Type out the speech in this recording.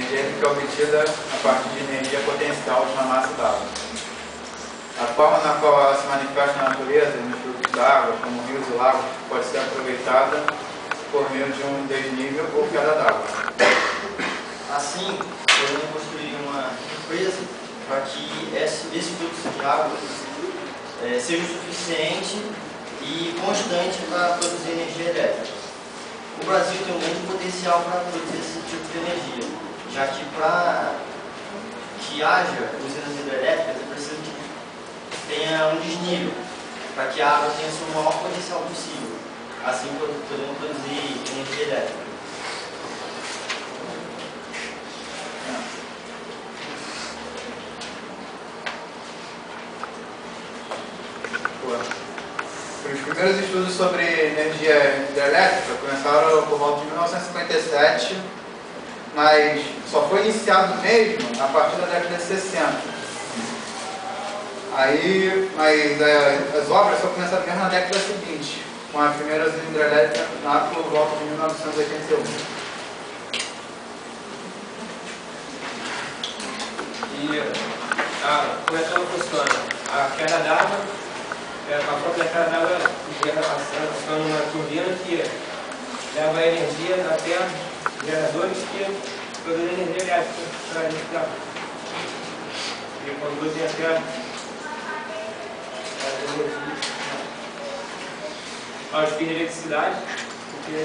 energia elétrica é obtida a partir de energia potencial de uma massa d'água. A forma na qual ela se manifesta na natureza, nos fluxos d'água, como rios e lagos, pode ser aproveitada por meio de um desnível ou queda d'água. Assim, podemos construir uma empresa para que esse fluxo de água seja o suficiente e constante para produzir energia elétrica. O Brasil tem um grande potencial para produzir esse tipo de energia, já que para que haja usinas hidrelétricas é preciso que tenha um desnível, para que a água tenha seu maior potencial possível. Assim podemos produzir energia elétrica. Os primeiros estudos sobre energia hidrelétrica começaram por volta de 1957, mas só foi iniciado mesmo a partir da década de 60. As obras só começaram mesmo na década seguinte, com a primeira usina hidrelétrica lá por volta de 1981. Como é que ela funciona? A queda d'água, a própria queda d'água funciona numa turbina que leva a energia até geradores que produzem energia elétrica para a gente dar. E conduzem até a energia aos fins de eletricidade, porque